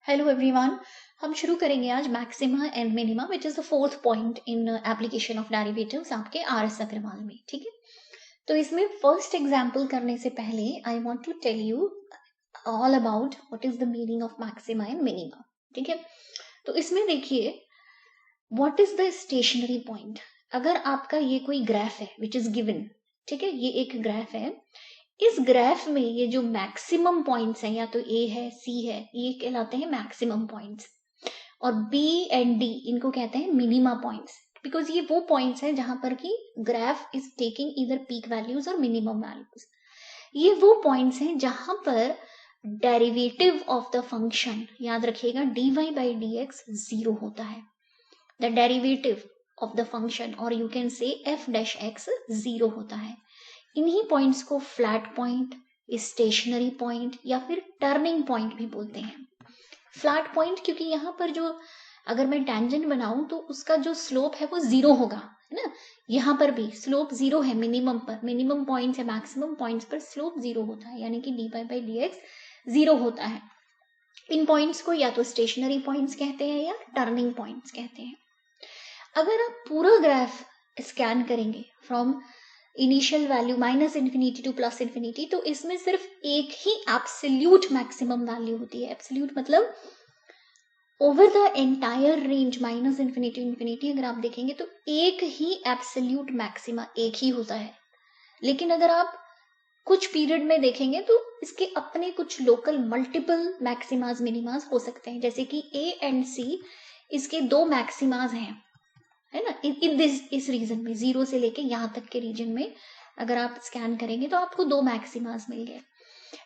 Hello everyone. हम शुरू करेंगे आज maxima and minima which is the fourth point in application of derivatives आपके आर.एस. अग्रवाल में। ठीक है, तो इसमें फर्स्ट एग्जांपल करने से पहले I want to tell you all about what is the meaning of maxima and minima. ठीक है, तो इसमें देखिए what is the stationary point. अगर आपका ये कोई ग्राफ है विच इज गिवन, ठीक है, ये एक ग्राफ है। इस ग्राफ में ये जो मैक्सिमम पॉइंट्स हैं, या तो ए है सी है, ये कहलाते हैं मैक्सिमम पॉइंट्स, और बी एंड डी इनको कहते हैं मिनिमा पॉइंट्स, बिकॉज ये वो पॉइंट्स हैं जहां पर कि ग्राफ इज टेकिंग इधर पीक वैल्यूज और मिनिमम वैल्यूज। ये वो पॉइंट्स हैं जहां पर डेरिवेटिव ऑफ द फंक्शन, याद रखिएगा, dy by D X zero होता है। The derivative of the function, और you can say F dash X zero होता है। इन्हीं पॉइंट्स को फ्लैट पॉइंट, स्टेशनरी पॉइंट या फिर टर्निंग पॉइंट भी बोलते हैं। फ्लैट पॉइंट क्योंकि यहाँ पर जो अगर मैं टेंजेंट बनाऊं तो उसका जो स्लोप है वो जीरो होगा, है ना। यहाँ पर भी स्लोप जीरो है मिनिमम पर, मिनिमम पॉइंट्स है मैक्सिमम पॉइंट्स पर स्लोप जीरो होता है, यानी कि D Y by D X zero होता है। इन पॉइंट्स को या तो स्टेशनरी पॉइंट्स कहते हैं या टर्निंग पॉइंट्स कहते हैं। अगर आप पूरा ग्राफ स्कैन करेंगे from initial value minus infinity two plus infinity, तो इसमें सिर्फ एक ही एब्सोल्यूट मैक्सिमम वैल्यू होती है। एब्सोल्यूट मतलब over the entire range minus infinity infinity अगर आप देखेंगे तो एक ही एब्सोल्यूट मैक्सिमा एक ही होता है। लेकिन अगर आप कुछ पीरियड में देखेंगे तो इसके अपने कुछ लोकल मल्टीपल मैक्सिमाज मिनिमाज हो सकते हैं, जैसे कि ए एंड सी इसके दो मैक्सिमाज हैं, है ना। इन दिस इस रीजन में जीरो से लेके यहाँ तक के रीजन में अगर आप स्कैन करेंगे तो आपको दो मैक्सिमास मिल गए।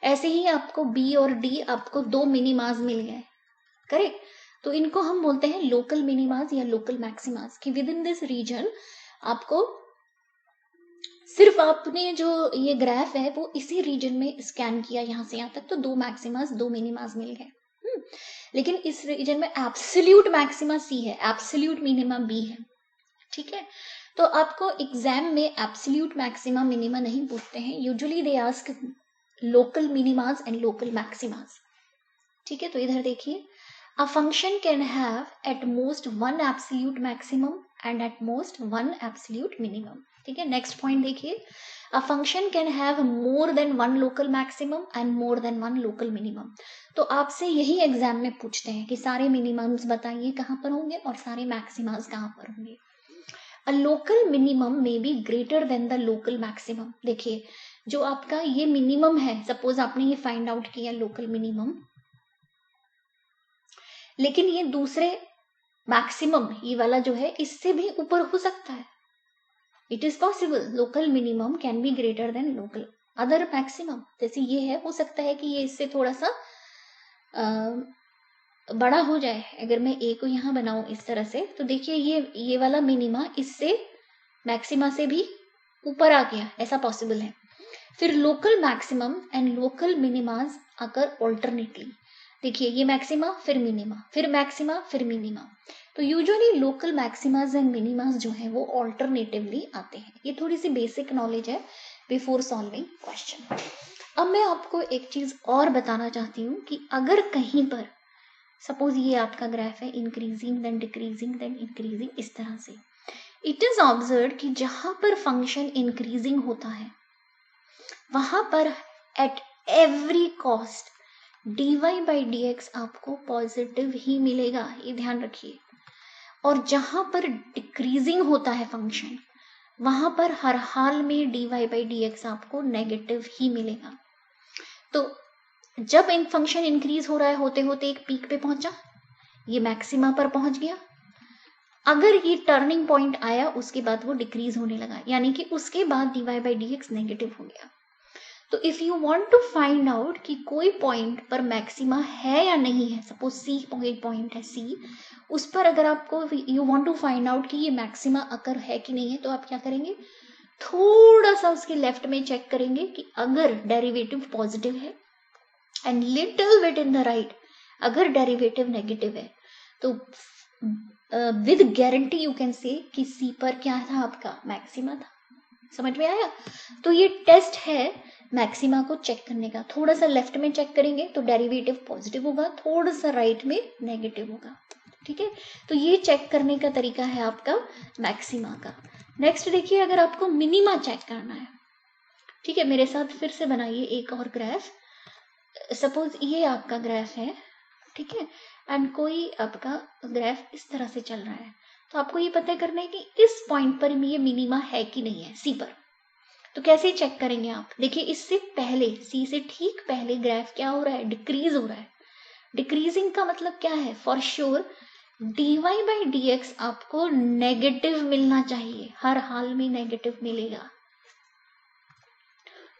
ऐसे ही आपको बी और डी आपको दो मिनिमास मिल गए, करेक्ट। तो इनको हम बोलते हैं लोकल मिनिमास या लोकल मैक्सिमास, कि विद इन दिस रीजन आपको सिर्फ आपने जो ये ग्राफ है वो इसी रीजन में स्कैन किया यहाँ से यहाँ तक, तो दो मैक्सिमास दो मिनिमास मिल गए। लेकिन इस रीजन में एब्सोल्यूट मैक्सिमा सी है, एब्सोल्यूट मिनिमा बी है। ठीक है, तो आपको एग्जाम में एब्सोल्यूट मैक्सिमा मिनिमा नहीं पूछते हैं, usually they ask local minimas and local maximas. ठीक है, तो इधर देखिए, a function can have at most one absolute maximum and at most one absolute minimum. ठीक है, नेक्स्ट पॉइंट देखिए, a function can have more than one local maximum and more than one local minimum. तो आपसे यही exam में पूछते हैं कि सारे मिनिमम्स बताइए कहाँ पर होंगे और सारे मैक्सिमास कहाँ पर होंगे। A local minimum may be greater than the local maximum। देखिए, जो आपका ये मिनिमम है, सपोज आपने ये फाइंड आउट किया लोकल मिनिमम, लेकिन ये दूसरे मैक्सिमम ये वाला जो है इससे भी ऊपर हो सकता है। It is possible, local minimum can be greater than local other maximum. जैसे ये है, हो सकता है कि ये इससे थोड़ा सा बड़ा हो जाए। अगर मैं ए को यहाँ बनाऊं इस तरह से, तो देखिए ये वाला मिनिमा इससे मैक्सिमा से भी ऊपर आ गया, ऐसा पॉसिबल है। फिर लोकल मैक्सिमम एंड लोकल मिनिमाज अगर ऑल्टरनेटली, देखिए ये मैक्सिमा फिर मिनिमा फिर मैक्सिमा फिर मिनिमा, तो यूजुअली लोकल मैक्सिमाज एंड मिनिमाज जो है वो ऑल्टरनेटिवली आते हैं। ये थोड़ी सी बेसिक नॉलेज है बिफोर सॉल्विंग क्वेश्चन। अब मैं आपको एक चीज और बताना चाहती हूँ कि अगर कहीं पर सपोज ये आपका ग्राफ है increasing then decreasing then increasing इस तरह से, इट इज ऑब्जर्व कि जहां पर फंक्शन इंक्रीजिंग होता है वहां पर at every cost dy by D x आपको पॉजिटिव ही मिलेगा, ये ध्यान रखिए। और जहां पर डिक्रीजिंग होता है फंक्शन वहां पर हर हाल में dy बाई डी एक्स आपको नेगेटिव ही मिलेगा। तो जब इन फंक्शन इंक्रीज हो रहा है होते होते एक पीक पे पहुंचा, ये मैक्सिमा पर पहुंच गया, अगर ये टर्निंग पॉइंट आया उसके बाद वो डिक्रीज होने लगा, यानी कि उसके बाद dy by D X negative हो गया। तो if you want to find out कि कोई पॉइंट पर मैक्सिमा है या नहीं है, सपोज सी पॉइंट है सी, उस पर अगर आपको you want to find out कि ये मैक्सिमा अगर है कि नहीं है, तो आप क्या करेंगे, थोड़ा सा उसके लेफ्ट में चेक करेंगे कि अगर डेरिवेटिव पॉजिटिव है and little bit in the right अगर डेरिवेटिव नेगेटिव है, तो विद गारंटी यू कैन से कि सी पर क्या था, आपका मैक्सिमा था। समझ में आया? तो ये टेस्ट है मैक्सिमा को चेक करने का। थोड़ा सा लेफ्ट में चेक करेंगे तो डेरिवेटिव पॉजिटिव होगा, थोड़ा सा राइट में नेगेटिव होगा। ठीक है, तो ये चेक करने का तरीका है आपका मैक्सिमा का। नेक्स्ट देखिए, अगर आपको मिनिमा चेक करना है, ठीक है, मेरे साथ फिर से बनाइए एक और ग्राफ। सपोज ये आपका ग्राफ है, ठीक है, एंड कोई आपका ग्राफ इस तरह से चल रहा है, तो आपको ये पता करना है कि इस पॉइंट पर ये मिनिमा है कि नहीं है, सी पर। तो कैसे चेक करेंगे आप? देखिए, इससे पहले, सी से ठीक पहले ग्राफ क्या हो रहा है? डिक्रीज हो रहा है। डिक्रीजिंग का मतलब क्या है? For sure dy by dx आपको नेगेटिव मिलना चाहिए, हर हाल में नेगेटिव मिलेगा।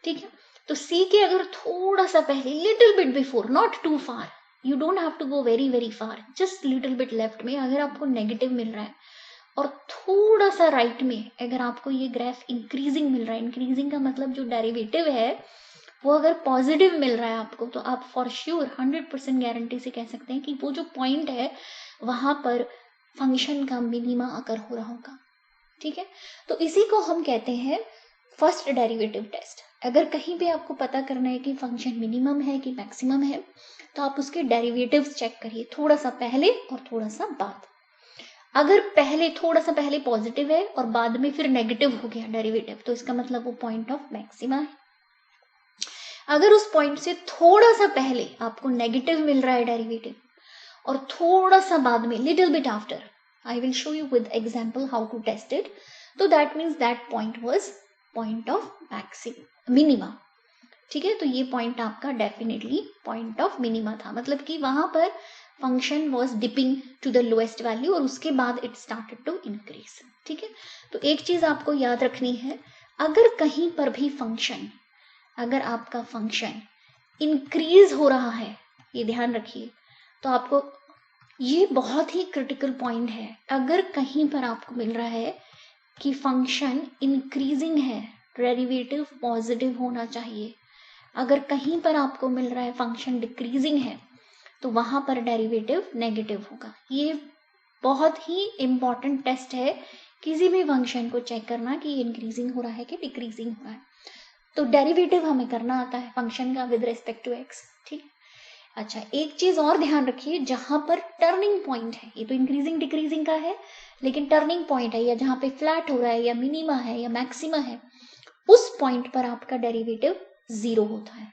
ठीक है, तो सी के अगर थोड़ा सा पहले, little bit before, not too far, you don't have to go very very far, just little bit left में अगर आपको नेगेटिव मिल रहा है, और थोड़ा सा राइट में अगर आपको ये ग्राफ इंक्रीजिंग मिल रहा है, इंक्रीजिंग का मतलब जो डेरिवेटिव है वो अगर पॉजिटिव मिल रहा है आपको, तो आप फॉर श्योर 100% गारंटी से कह सकते हैं कि वो जो पॉइंट है वहां पर फंक्शन का मिनिमा अकर हो रहा होगा। ठीक है, तो इसी को हम कहते हैं फर्स्ट डेरिवेटिव टेस्ट। अगर कहीं पे आपको पता करना है कि फंक्शन मिनिमम है कि मैक्सिमम है, तो आप उसके डेरिवेटिव्स चेक करिए, थोड़ा सा पहले और थोड़ा सा बाद। अगर पहले, थोड़ा सा पहले पॉजिटिव है और बाद में फिर नेगेटिव हो गया डेरिवेटिव, तो इसका मतलब वो पॉइंट ऑफ मैक्सिमा है। अगर उस पॉइंट से थोड़ा सा पहले आपको नेगेटिव मिल रहा है डेरिवेटिव, और थोड़ा सा बाद में, little bit after, I will show you with example how to test it, तो that means that point was point of minima. ठीक है, तो ये पॉइंट आपका डेफिनेटली पॉइंट ऑफ मिनिमा था, मतलब कि वहां पर function was dipping to the lowest value और उसके बाद इट स्टार्टेड टू इंक्रीज। ठीक है, तो एक चीज आपको याद रखनी है, अगर कहीं पर भी फंक्शन, अगर आपका फंक्शन इंक्रीज हो रहा है, ये ध्यान रखिए, तो आपको, ये बहुत ही क्रिटिकल पॉइंट है, अगर कहीं पर आपको मिल रहा है कि फंक्शन इंक्रीजिंग है, डेरिवेटिव पॉजिटिव होना चाहिए। अगर कहीं पर आपको मिल रहा है फंक्शन डिक्रीजिंग है, तो वहां पर डेरिवेटिव नेगेटिव होगा। ये बहुत ही इंपॉर्टेंट टेस्ट है किसी भी फंक्शन को चेक करना कि इंक्रीजिंग हो रहा है कि डिक्रीजिंग हो रहा है। तो डेरिवेटिव हमें करना आता है फंक्शन का विद रिस्पेक्ट टू एक्स। ठीक, अच्छा, एक चीज और ध्यान रखिए, जहां पर टर्निंग पॉइंट है, ये तो इंक्रीजिंग डिक्रीजिंग का है, लेकिन टर्निंग पॉइंट है, या जहां पे फ्लैट हो रहा है, या मिनिमा है, या मैक्सिमा है, उस पॉइंट पर आपका डेरिवेटिव 0 होता है।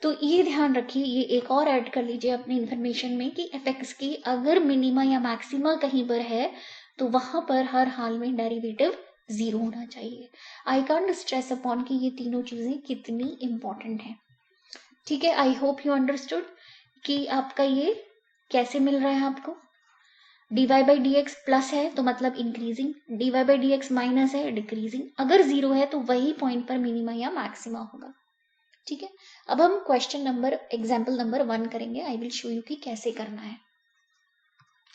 तो ये ध्यान रखिए, ये एक और ऐड कर लीजिए अपनी इंफॉर्मेशन में कि एफ की अगर मिनिमा या मैक्सिमा कहीं पर है, तो वहां पर हर हाल में डेरिवेटिव 0 होना चाहिए। आई कांट स्ट्रेस अपॉन कि ये तीनों चीजें कितनी इंपॉर्टेंट है। ठीक है, आई होप यू अंडरस्टूड कि आपका ये कैसे मिल रहा है आपको। dy by D x plus है तो मतलब increasing, dy by D x minus है डिक्रीजिंग, अगर 0 है तो वही पॉइंट पर मिनिमा या मैक्सिमा होगा। ठीक है, अब हम क्वेश्चन नंबर, एग्जाम्पल नंबर 1 करेंगे। आई विल शो यू कि कैसे करना है।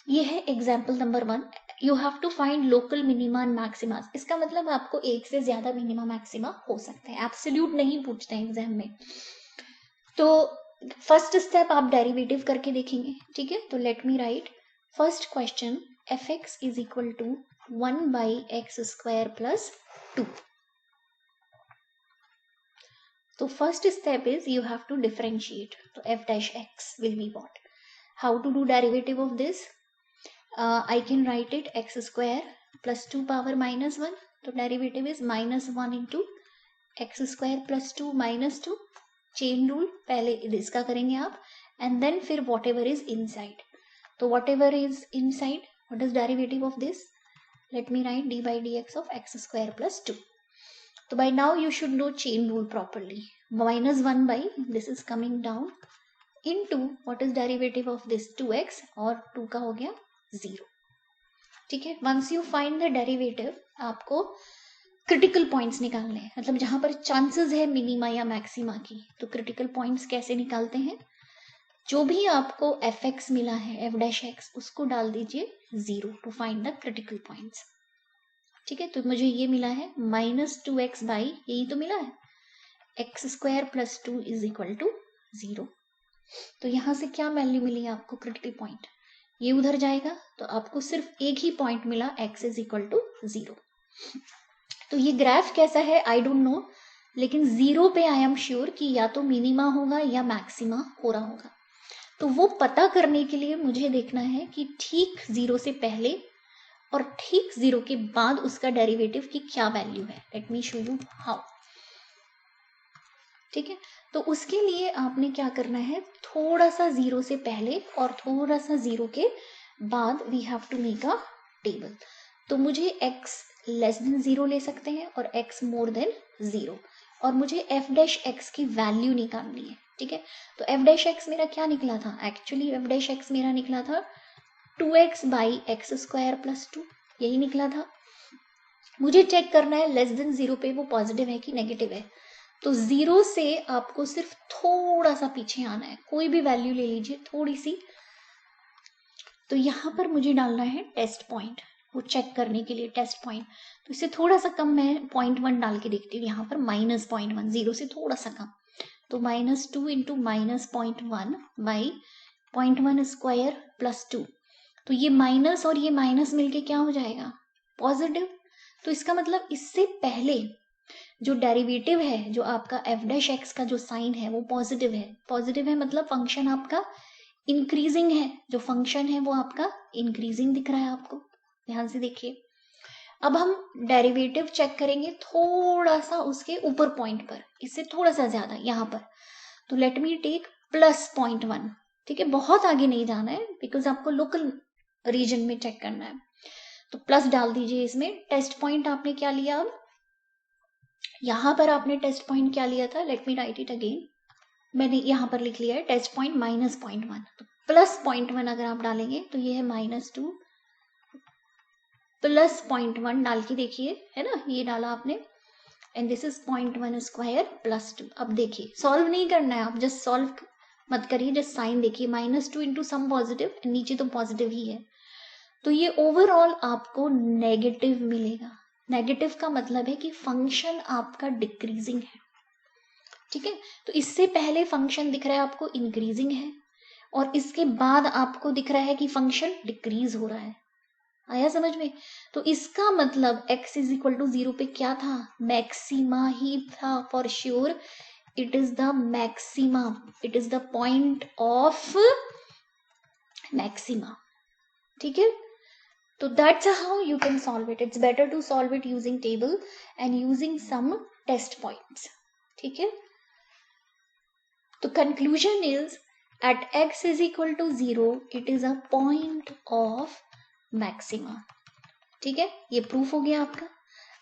ये है example number 1, you have to find local minima and maxima. इसका मतलब आपको एक से ज्यादा मिनिमा मैक्सिमा हो सकते हैं, एब्सोल्यूट नहीं पूछते हैं एग्जाम में। तो फर्स्ट स्टेप आप डेरिवेटिव करके देखेंगे। ठीक है, तो let me write first question, F X is equal to 1 by X square plus 2। So first step is you have to differentiate. So f dash x will be what? How to do derivative of this? I can write it x square plus 2 power minus 1. So derivative is minus 1 into x square plus 2 minus 2. Chain rule पहले इसका करेंगे आप, and then फिर whatever is inside. तो whatever is inside, what is derivative of this? Let me write d by dx of x square plus 2. So by now you should know chain rule properly. Minus 1 by, this is coming down, into what is derivative of this 2x, और 2 का हो गया 0. ठीक है, once you find the derivative, आपको critical points निकालने हैं, मतलब जहां पर चांसेस है मिनिमा या मैक्सिमा की। तो क्रिटिकल पॉइंट्स कैसे निकालते हैं? जो भी आपको एफ एक्स मिला है, एफ डैश एक्स, उसको डाल दीजिए 0 to find the critical points. ठीक है, तो मुझे ये मिला है माइनस 2x बाई, यही तो मिला है, X square plus 2 is equal to 0। तो यहां से क्या वैल्यू मिली आपको? Critical point. ये उधर जाएगा तो आपको सिर्फ एक ही पॉइंट मिला, x इज इक्वल टू 0। तो ये ग्राफ कैसा है आई डोंट नो, लेकिन 0 पे आई एम श्योर कि या तो मिनिमा होगा या मैक्सिमा हो रहा होगा। तो वो पता करने के लिए मुझे देखना है कि ठीक 0 से पहले और ठीक 0 के बाद उसका डेरिवेटिव की क्या वैल्यू है। Let me show you how. ठीक है, तो उसके लिए आपने क्या करना है, थोड़ा सा 0 से पहले और थोड़ा सा 0 के बाद we have to make a table. तो मुझे x लेस देन 0 ले सकते हैं और x मोर देन 0, और मुझे f डैश x की वैल्यू निकालनी है। ठीक है, तो f डैश x मेरा क्या निकला था, एक्चुअली f डैश x मेरा निकला था 2x by X square plus 2, यही निकला था। मुझे चेक करना है लेस देन 0 पे वो पॉजिटिव है कि नेगेटिव है। तो 0 से आपको सिर्फ थोड़ा सा पीछे आना है, कोई भी वैल्यू ले लीजिए थोड़ी सी। तो यहाँ पर मुझे डालना है टेस्ट पॉइंट, वो चेक करने के लिए टेस्ट पॉइंट। तो इससे थोड़ा सा कम मैं 0.1 डाल के देखती हूँ यहाँ पर, -0.1, 0 से थोड़ा सा कम। तो -2 इंटू -0.1 बाई 0.1 स्क्वायर प्लस 2। तो ये माइनस और ये माइनस मिलके क्या हो जाएगा, पॉजिटिव। तो इसका मतलब इससे पहले जो डेरिवेटिव है, जो आपका f डैश x का जो साइन है वो पॉजिटिव है। पॉजिटिव है मतलब फंक्शन आपका इंक्रीजिंग है, जो फंक्शन है वो आपका इंक्रीजिंग दिख रहा है आपको, ध्यान से देखिए। अब हम डेरिवेटिव चेक करेंगे थोड़ा सा उसके ऊपर पॉइंट पर, इससे थोड़ा सा ज्यादा यहाँ पर। तो लेट मी टेक +0.1। ठीक है, बहुत आगे नहीं जाना है बिकॉज आपको लोकल रीजन में चेक करना है। तो प्लस डाल दीजिए इसमें। टेस्ट पॉइंट आपने क्या लिया, अब यहां पर आपने टेस्ट पॉइंट क्या लिया था, late me write it again. मैंने यहां पर लिख लिया है टेस्ट पॉइंट -0.1। तो +0.1 अगर आप डालेंगे तो ये है -2 प्लस 0.1 डाल के देखिए, है ना, ये डाला आपने, and this is 0.1 square plus 2। अब देखिए, सॉल्व नहीं करना है, आप जस्ट सॉल्व मत करिए, जस्ट साइन देखिए, -2 इंटू सम पॉजिटिव, नीचे तो पॉजिटिव ही है। तो ये ओवरऑल आपको नेगेटिव मिलेगा। नेगेटिव का मतलब है कि फंक्शन आपका डिक्रीजिंग है। ठीक है, तो इससे पहले फंक्शन दिख रहा है आपको इंक्रीजिंग है, और इसके बाद आपको दिख रहा है कि फंक्शन डिक्रीज हो रहा है। आया समझ में? तो इसका मतलब x इज इक्वल टू 0 पे क्या था, मैक्सिमा ही था for sure. It is the maxima, it is the point of maxima. ठीक है, तो that's how you can solve it. It's better to solve it using table and using some test points. ठीक है, तो conclusion is at x is equal to 0 it is a point of maxima. ठीक है, ये proof हो गया आपका।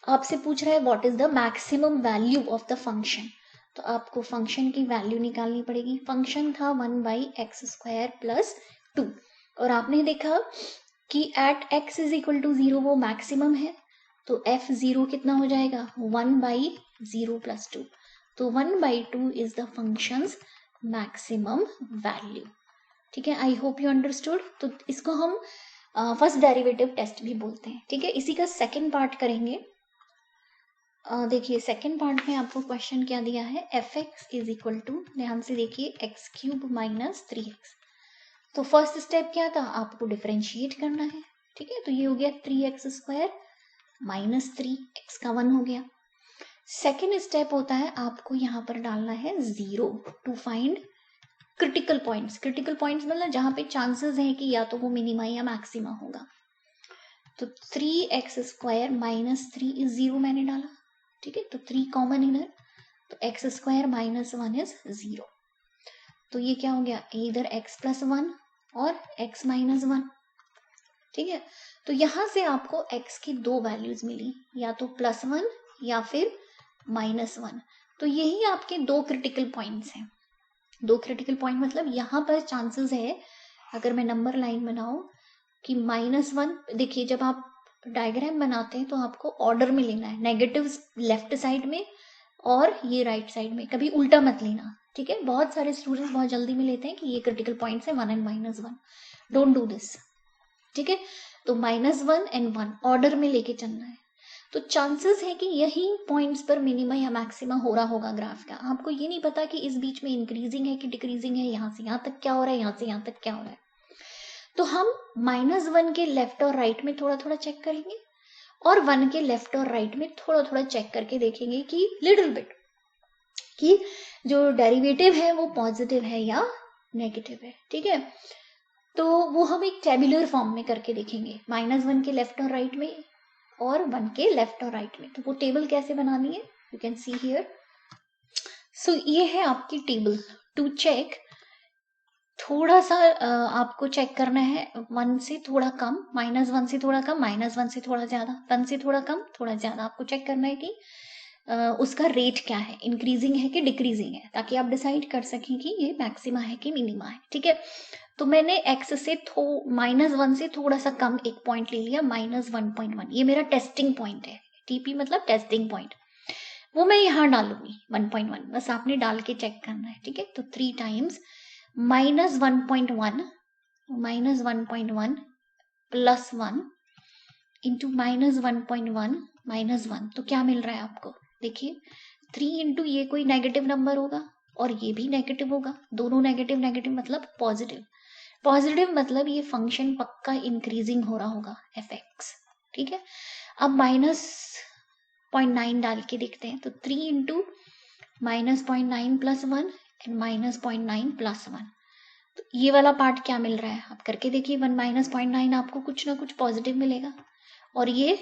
आपसे पूछ रहा है what is the maximum value of the function, तो आपको फंक्शन की वैल्यू निकालनी पड़ेगी। फंक्शन था 1/x² प्लस 2, और आपने देखा कि at x is equal to 0 वो मैक्सिमम है, तो f0 कितना हो जाएगा, 1/0 प्लस 2। तो 1/2 is the functions maximum value. ठीक है, आई होप यू अंडरस्टूड। तो इसको हम फर्स्ट डेरिवेटिव टेस्ट भी बोलते हैं। ठीक है, इसी का सेकंड पार्ट करेंगे। देखिए सेकंड पार्ट में आपको क्वेश्चन क्या दिया है, f(x) इज इक्वल टू, ध्यान से देखिए, x³ माइनस 3x। तो फर्स्ट स्टेप क्या था, आपको डिफरेंशिएट करना है। ठीक है, तो ये हो गया 3x² माइनस 3x का 1 हो गया। सेकेंड स्टेप होता है आपको यहाँ पर डालना है 0 to find critical points. Critical points मतलब जहां पे चांसेस है कि या तो वो मिनिमा या मैक्सिमा होगा। तो 3x² माइनस 3 इज 0 मैंने डाला। ठीक है, तो 3 कॉमन इधर, तो x² माइनस 1 इज 0। तो ये क्या हो गया, इधर x प्लस 1 और x माइनस 1। ठीक है, तो यहां से आपको x की दो वैल्यूज मिली, या तो +1 या फिर -1। तो यही आपके दो क्रिटिकल पॉइंट्स हैं। दो क्रिटिकल पॉइंट मतलब यहाँ पर चांसेस है, अगर मैं नंबर लाइन बनाऊं, कि -1, देखिए जब आप डायग्राम बनाते हैं तो आपको ऑर्डर में लेना है, नेगेटिव लेफ्ट साइड में और ये राइट साइड में, कभी उल्टा मत लेना। ठीक है, बहुत सारे स्टूडेंट्स बहुत जल्दी में लेते हैं कि ये क्रिटिकल पॉइंट्स है 1 एंड -1, डोंट डू दिस। ठीक है, तो -1 एंड 1 ऑर्डर में लेके चलना है। तो चांसेस है कि यही पॉइंट्स पर मिनिमा या मैक्सिमा हो रहा होगा ग्राफ का। आपको ये नहीं पता कि इस बीच में इंक्रीजिंग है कि डिक्रीजिंग है, यहाँ से यहाँ तक क्या हो रहा है, यहाँ से यहाँ तक क्या हो रहा है। तो हम -1 के लेफ्ट और राइट में थोड़ा थोड़ा चेक करेंगे, और 1 के लेफ्ट और राइट में थोड़ा थोड़ा चेक करके देखेंगे कि लिटिल बिट कि जो डेरिवेटिव है वो पॉजिटिव है या नेगेटिव है, ठीक है। तो वो हम एक टेबुलर फॉर्म में करके देखेंगे, -1 के लेफ्ट और राइट में और 1 के लेफ्ट और राइट में। तो वो टेबल कैसे बनानी है, यू कैन सी हियर। सो ये है आपकी टेबल टू चेक। थोड़ा सा आपको चेक करना है 1 से थोड़ा कम, -1 से थोड़ा कम, -1 से थोड़ा ज्यादा, 1 से थोड़ा कम थोड़ा ज्यादा। आपको चेक करना है कि उसका रेट क्या है, इंक्रीजिंग है कि डिक्रीजिंग है, ताकि आप डिसाइड कर सकें कि ये मैक्सिमा है कि मिनिमा है, ठीक है। तो मैंने x से -1 से थोड़ा सा कम एक पॉइंट ले लिया, -1.1। ये मेरा टेस्टिंग पॉइंट है, टीपी मतलब टेस्टिंग पॉइंट, वो मैं यहाँ डालूंगी 1.1। बस आपने डाल के चेक करना है, ठीक है। तो 3 टाइम्स -1.1 प्लस 1 इंटू -1.1 -1, तो क्या मिल रहा है आपको, देखिए 3 इंटू ये कोई नेगेटिव नंबर होगा और ये भी नेगेटिव होगा, दोनों नेगेटिव नेगेटिव मतलब पॉजिटिव, पॉजिटिव मतलब ये फंक्शन पक्का इंक्रीजिंग हो रहा होगा fx, ठीक है। अब -0.9 डाल के देखते हैं, तो 3 इंटू -0.9 प्लस 1 एंड -0.9 प्लस 1, तो ये वाला पार्ट क्या मिल रहा है आप करके देखिए। 1 -0.9 आपको कुछ ना कुछ पॉजिटिव मिलेगा, और ये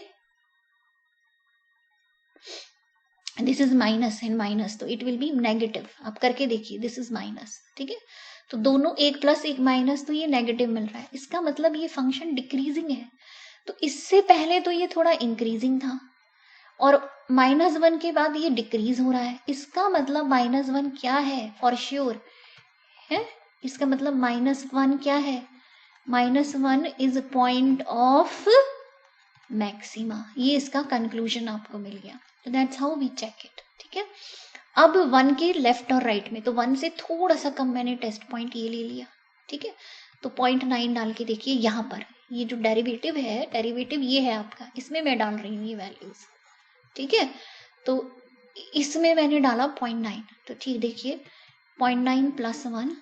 this is minus and minus, तो इट विल बी नेगेटिव। आप करके देखिए, दिस इज माइनस, ठीक है। तो दोनों एक प्लस एक माइनस, तो ये नेगेटिव मिल रहा है, इसका मतलब ये फंक्शन डिक्रीजिंग है। तो इससे पहले तो ये थोड़ा इंक्रीजिंग था और -1 के बाद ये डिक्रीज हो रहा है, इसका मतलब -1 क्या है फॉर श्योर है, इसका मतलब -1 क्या है, -1 इज पॉइंट ऑफ मैक्सिमा। ये इसका कंक्लूजन आपको मिल गया। तो that's how we check it, ठीक है। अब 1 के लेफ्ट और राइट में, तो 1 से थोड़ा सा कम मैंने टेस्ट पॉइंट ये ले लिया, ठीक है। तो 0.9 डाल के देखिए, यहाँ पर ये जो डेरिवेटिव है, डेरिवेटिव ये है आपका, इसमें मैं डाल रही हूँ ये वैल्यूज, ठीक है। तो इसमें मैंने डाला 0.9, तो ठीक देखिए 0.9 प्लस 1,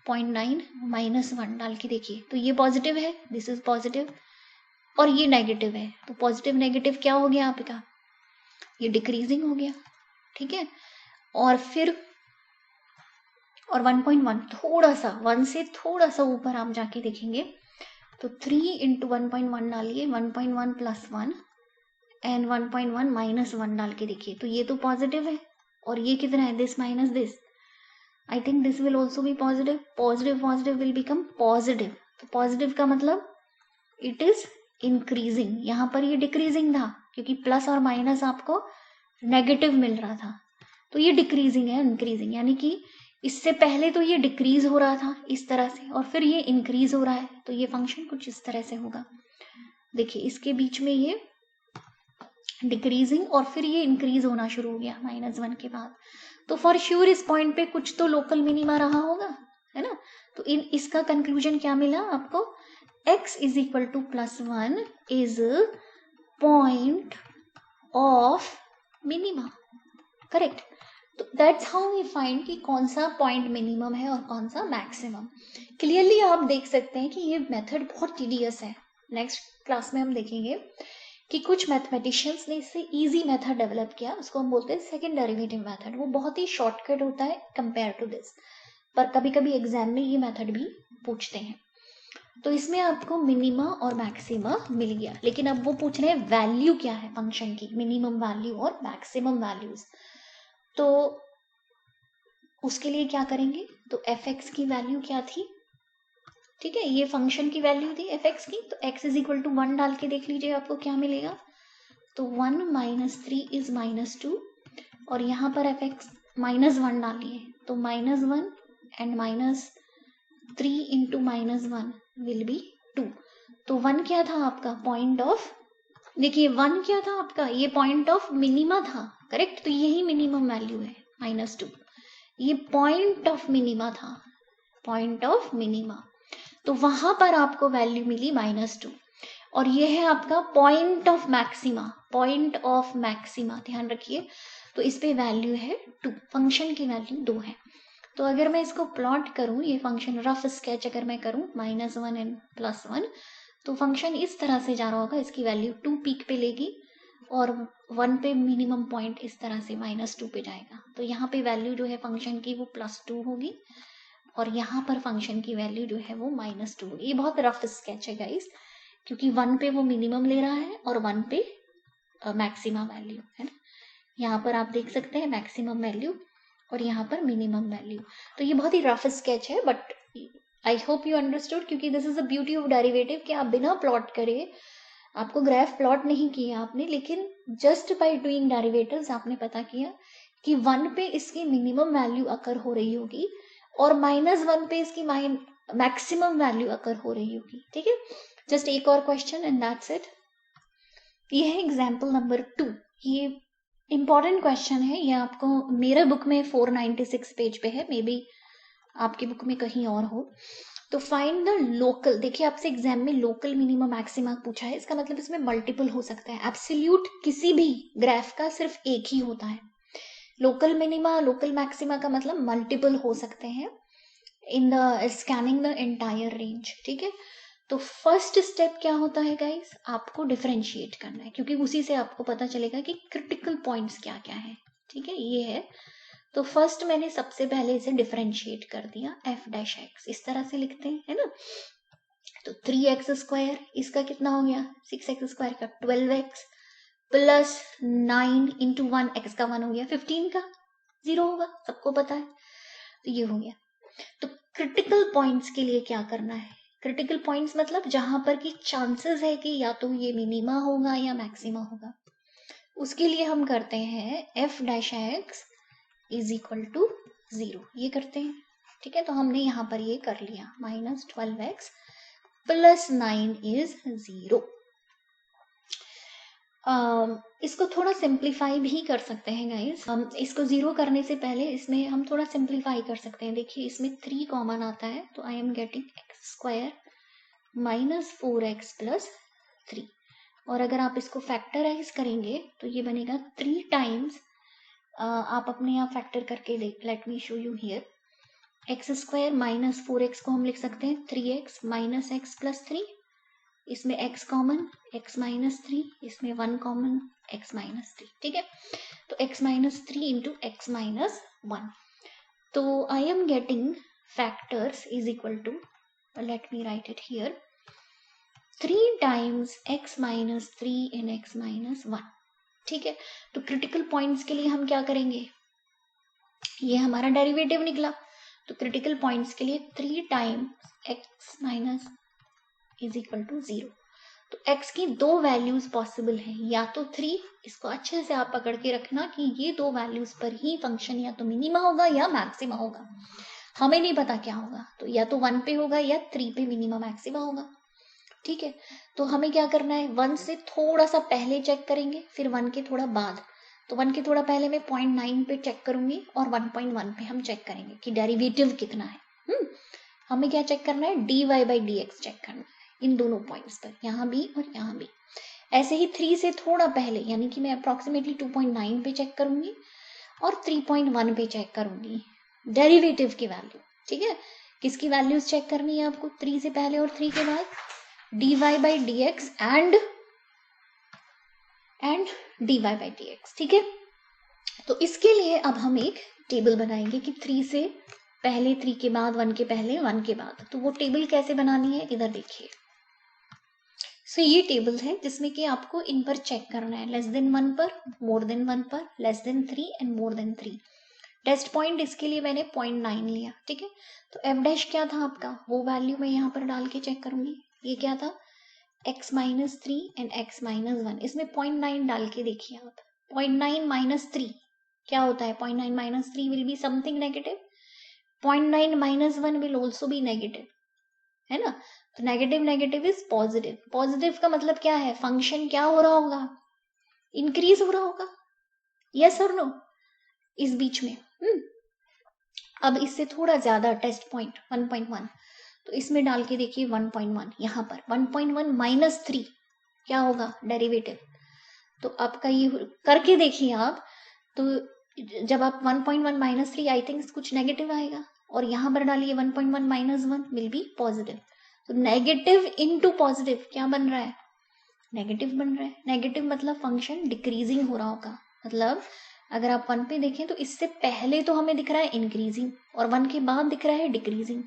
0.9 माइनस 1 डाल के देखिए, तो ये पॉजिटिव है, दिस इज पॉजिटिव, और ये नेगेटिव है। तो पॉजिटिव नेगेटिव क्या हो गया आपका, ये डिक्रीजिंग हो गया, ठीक है। और फिर और 1.1 थोड़ा सा 1 से थोड़ा सा ऊपर आप जाके देखेंगे, तो 3 इंटू 1.1 डालिए, 1.1 प्लस 1 एंड 1.1 माइनस 1 डाल के देखिए, तो ये तो पॉजिटिव है, और ये कितना है, this minus this, I think this will also be positive, positive positive will become positive. तो पॉजिटिव का मतलब इट इज इंक्रीजिंग, यहाँ पर ये डिक्रीजिंग था क्योंकि प्लस और माइनस आपको नेगेटिव मिल रहा था, तो ये डिक्रीजिंग है, इंक्रीजिंग, यानी कि इससे पहले तो ये डिक्रीज हो रहा था इस तरह से और फिर ये इंक्रीज हो रहा है, तो ये फंक्शन कुछ इस तरह से होगा। देखिए इसके बीच में ये डिक्रीजिंग और फिर ये इंक्रीज होना शुरू हो गया -1 के बाद, तो फॉर श्योर इस पॉइंट पे कुछ तो लोकल मिनिमा रहा होगा, है ना। तो इसका कंक्लूजन क्या मिला आपको, x is equal to +1 is point of minima, correct. तो दैट्स हाउ वी फाइंड कि कौन सा पॉइंट मिनिमम है और कौन सा मैक्सिमम। क्लियरली आप देख सकते हैं कि ये मेथड बहुत टीडियस है। नेक्स्ट क्लास में हम देखेंगे कि कुछ मैथमेटिशियंस ने इससे इजी मेथड डेवलप किया, उसको हम बोलते हैं सेकंड डेरिवेटिव मेथड। वो बहुत ही शॉर्टकट होता है कंपेयर टू दिस, पर कभी कभी एग्जाम में ये मेथड भी पूछते हैं। तो इसमें आपको मिनिमा और मैक्सिमा मिल गया, लेकिन अब वो पूछ रहे हैं वैल्यू क्या है फंक्शन की, मिनिमम वैल्यू और मैक्सिमम वैल्यूज। तो उसके लिए क्या करेंगे, तो fx की वैल्यू क्या थी, ठीक है, ये फंक्शन की वैल्यू थी fx की, तो x इज इक्वल टू 1 डाल के देख लीजिए आपको क्या मिलेगा, तो 1 माइनस 3 इज -2, और यहाँ पर fx -1 डालिए, तो -1 एंड -3 इंटू -1 विल बी 2। तो 1 क्या था आपका, पॉइंट ऑफ, देखिए 1 क्या था आपका, ये पॉइंट ऑफ मिनिमा था, करेक्ट। तो यही मिनिमम वैल्यू है -2, ये पॉइंट ऑफ मिनिमा था, पॉइंट ऑफ मिनिमा, तो वहां पर आपको वैल्यू मिली -2, और ये है आपका point of maxima, point of maxima, ध्यान रखिए। तो इस पे वैल्यू है 2, फंक्शन की वैल्यू 2 है। तो अगर मैं इसको प्लॉट करूं, ये फंक्शन रफ स्केच अगर मैं करूं -1 एंड +1, तो फंक्शन इस तरह से जा रहा होगा, इसकी वैल्यू 2 पीक पे लेगी और 1 पे मिनिमम पॉइंट इस तरह से -2 पे जाएगा। तो यहाँ पे वैल्यू जो है फंक्शन की वो +2 होगी और यहाँ पर फंक्शन की वैल्यू जो है वो -2 होगी। ये बहुत रफ स्केच है गाइस, क्योंकि 1 पे वो मिनिमम ले रहा है और 1 पे मैक्सिमम वैल्यू है ना। यहाँ पर आप देख सकते हैं मैक्सिमम वैल्यू और यहाँ पर मिनिमम वैल्यू। तो ये बहुत ही रफ स्केच है, but I hope you understood, क्योंकि this is the beauty of derivative कि आप बिना प्लॉट करे, आपको ग्राफ प्लॉट नहीं किया आपने, लेकिन जस्ट बाय डूइंग डेरिवेटिव्स आपने पता किया कि 1 पे इसकी मिनिमम वैल्यू अकर हो रही होगी और -1 पे इसकी मैक्सिमम वैल्यू अकर हो रही होगी। ठीक है, जस्ट एक और क्वेश्चन एंड दैट्स इट। ये है एग्जाम्पल नंबर 2। ये इंपॉर्टेंट क्वेश्चन है, ये आपको मेरे बुक में 496 पेज पे है, मे बी आपकी बुक में कहीं और हो। तो फाइंड द लोकल, देखिए आपसे एग्जाम में लोकल मिनिमम मैक्सिमा पूछा है, इसका मतलब इसमें मल्टीपल हो सकता है। एब्सोल्यूट किसी भी ग्राफ का सिर्फ एक ही होता है, लोकल मिनिमा लोकल मैक्सिमा का मतलब मल्टीपल हो सकते हैं in the scanning the entire range. ठीक है, तो फर्स्ट स्टेप क्या होता है गाइस, आपको डिफरेंशिएट करना है, क्योंकि उसी से आपको पता चलेगा कि क्रिटिकल पॉइंट्स क्या क्या है। ठीक है, ये है। तो फर्स्ट मैंने सबसे पहले इसे डिफरेंशिएट कर दिया, f' इस तरह से लिखते हैं, है ना। तो 3x², इसका कितना हो गया 6x² का 12x प्लस 9 इंटू 1, x का 1 हो गया 15 का 0 होगा, सबको पता है। तो ये हो गया। तो क्रिटिकल पॉइंट्स के लिए क्या करना है, क्रिटिकल पॉइंट्स मतलब जहां पर की चांसेस है कि या तो ये मिनिमा होगा या मैक्सिमा होगा, उसके लिए हम करते हैं f' इज इक्वल टू 0, ये करते हैं। ठीक है, तो हमने यहाँ पर ये कर लिया, -12x प्लस 9 इज 0। इसको थोड़ा सिंप्लीफाई भी कर सकते हैं गाइस। हम इसको 0 करने से पहले इसमें हम थोड़ा सिंप्लीफाई कर सकते हैं। देखिए इसमें 3 कॉमन आता है, तो I am getting x² -4x plus 3। और अगर आप इसको फैक्टराइज करेंगे तो ये बनेगा 3 टाइम्स, आप अपने यहाँ फैक्टर करके देख, let me show you here. x² -4x को हम लिख सकते हैं 3x -x प्लस 3, इसमें x कॉमन x -3, इसमें 1 कॉमन x -3। ठीक है, तो x -3 इंटू x -1। तो I am getting factors is equal to, let me write it here, 3 times x -3 in x -1। ठीक है, तो क्रिटिकल पॉइंट्स के लिए हम क्या करेंगे, ये हमारा डेरिवेटिव निकला, तो क्रिटिकल पॉइंट्स के लिए 3 times x minus is equal to 0। तो x की 2 वैल्यूज पॉसिबल है, या तो 3, इसको अच्छे से आप पकड़ के रखना कि ये 2 वैल्यूज पर ही फंक्शन या तो मिनिमा होगा या मैक्सिमा होगा, हमें नहीं पता क्या होगा, तो या तो 1 पे होगा या 3 पे मिनिमा मैक्सिमा होगा। ठीक है, तो हमें क्या करना है, 1 से थोड़ा सा पहले चेक करेंगे, फिर 1 के थोड़ा बाद। तो 1 के थोड़ा पहले मैं 0.9 पे चेक करूंगी और 1.1 पे हम चेक करेंगे कि डेरिवेटिव कितना है। हमें क्या चेक करना है, dy/dx चेक करना है इन दोनों पॉइंट्स पर, यहाँ भी और यहाँ भी। ऐसे ही 3 से थोड़ा पहले, यानी कि मैं अप्रोक्सीमेटली 2.9 पे चेक करूंगी और 3.1 पे चेक करूंगी डेरिवेटिव की वैल्यू। ठीक है, किसकी वैल्यूज चेक करनी है आपको, 3 से पहले और 3 के बाद, dy/dx एंड dy/dx। ठीक है, तो इसके लिए अब हम एक टेबल बनाएंगे कि 3 से पहले 3 के बाद, 1 के पहले 1 के बाद। तो वो टेबल कैसे बनानी है, इधर देखिए। सो ये टेबल है जिसमें कि आपको इन पर चेक करना है, लेस देन 1 पर, मोर देन 1 पर, less than 3 and more than 3। Test point इसके लिए मैंने 0.9 लिया। ठीक है, तो f' क्या था आपका, वो वैल्यू मैं यहाँ पर डाल के चेक करूंगी। ये क्या था, x -3 एंड x -1, इसमें 0.9 डाल के देखिए आप। 0.9 - 3 क्या होता है, 0.9 - 3 will be something negative, 0.9 - 1 will also be negative, है ना। तो negative negative is positive, positive का मतलब क्या है, फंक्शन क्या हो रहा होगा, इंक्रीज हो रहा होगा, यस और नो, इस बीच में। अब इससे थोड़ा ज्यादा टेस्ट पॉइंट 1.1, तो इसमें डाल के देखिए 1.1, यहाँ पर 1.1 - 3 क्या होगा, डेरिवेटिव। तो आपका ये करके देखिए आप, तो जब आप 1.1 - 3, आई थिंक कुछ नेगेटिव आएगा, और यहाँ पर डालिए 1.1 - 1 विल बी पॉजिटिव। तो नेगेटिव इनटू पॉजिटिव क्या बन रहा है, नेगेटिव बन रहा है। नेगेटिव मतलब फंक्शन डिक्रीजिंग हो रहा होगा। मतलब अगर आप 1 पे देखें तो इससे पहले तो हमें दिख रहा है इंक्रीजिंग और 1 के बाद दिख रहा है डिक्रीजिंग।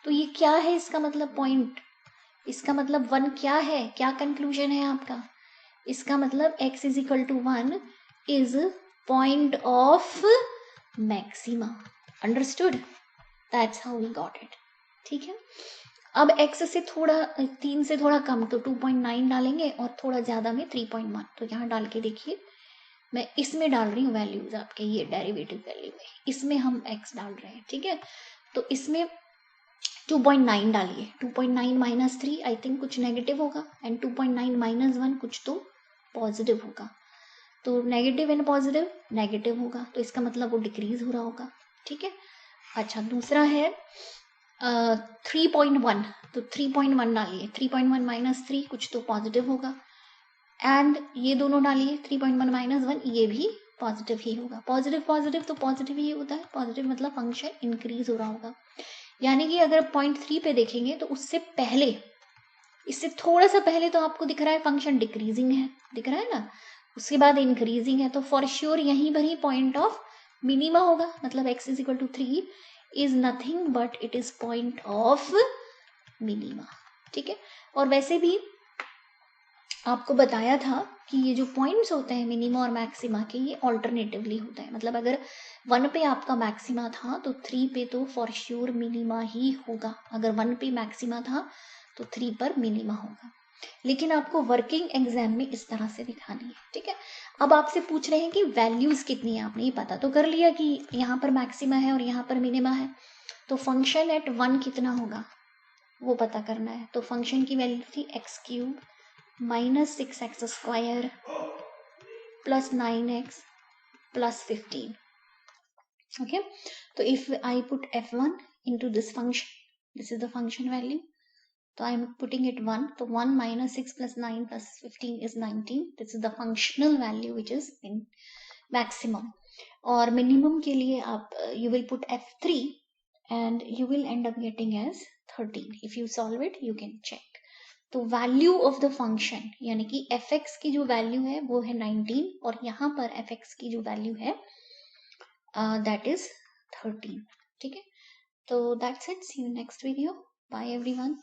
तो ये क्या है इसका मतलब पॉइंट, इसका मतलब 1 क्या है, क्या कंक्लूजन है आपका, इसका मतलब x is equal to 1 is point of maxima. Understood, that's how we got it. ठीक है, अब x से थोड़ा 3 से थोड़ा कम तो 2.9 डालेंगे और थोड़ा ज्यादा में 3.1। तो यहाँ डाल के देखिए, मैं इसमें डाल रही हूँ वैल्यूज आपके, ये डेरिवेटिव वैल्यू में, इसमें हम x डाल रहे हैं। ठीक है, तो इसमें 2.9 डालिए, 2.9 माइनस 3 आई थिंक कुछ नेगेटिव होगा एंड 2.9 माइनस 1 कुछ तो पॉजिटिव होगा। तो नेगेटिव एंड पॉजिटिव नेगेटिव होगा, तो इसका मतलब वो डिक्रीज हो रहा होगा। ठीक है, अच्छा दूसरा है 3.1, तो 3.1 डालिए, 3.1 माइनस 3 कुछ तो पॉजिटिव होगा एंड ये दोनों डालिए 3.1 माइनस 1 ये भी पॉजिटिव ही होगा। पॉजिटिव पॉजिटिव तो पॉजिटिव ही होता है, पॉजिटिव मतलब फंक्शन इंक्रीज हो रहा होगा। यानी कि अगर 0.3 पे देखेंगे तो उससे पहले, इससे थोड़ा सा पहले तो आपको दिख रहा है फंक्शन डिक्रीजिंग है, दिख रहा है ना, उसके बाद इंक्रीजिंग है, तो फॉर श्योर यहीं पर ही पॉइंट ऑफ मिनिमा होगा। मतलब x is equal to 3 is nothing but it is point of minima. ठीक है, और वैसे भी आपको बताया था कि ये जो पॉइंट्स होते हैं मिनिमा और मैक्सिमा के, ये ऑल्टरनेटिवली होता है। मतलब अगर 1 पे आपका मैक्सिमा था तो 3 पे तो फॉर श्योर मिनिमा ही होगा, अगर 1 पे मैक्सिमा था तो 3 पर मिनिमा होगा। लेकिन आपको वर्किंग एग्जाम में इस तरह से दिखानी है। ठीक है, अब आपसे पूछ रहे हैं कि वैल्यूज कितनी है, आपने ये पता तो कर लिया कि यहाँ पर मैक्सिमा है और यहाँ पर मिनिमा है, तो फंक्शन एट 1 कितना होगा वो पता करना है। तो फंक्शन की वैल्यू थी x³ minus 6x square plus 9x plus 15. Okay, so if I put f1 into this function, this is the function value, so I am putting it 1, so 1 minus 6 plus 9 plus 15 is 19. This is the functional value which is in maximum. और minimum के लिए आप you will put f3 and you will end up getting as 13. If you solve it you can check. तो value of the function यानी कि fx की जो value है वो है 19 और यहाँ पर fx की जो वैल्यू है दैट इज 13. ठीक है, तो that's it, see you next video, bye everyone.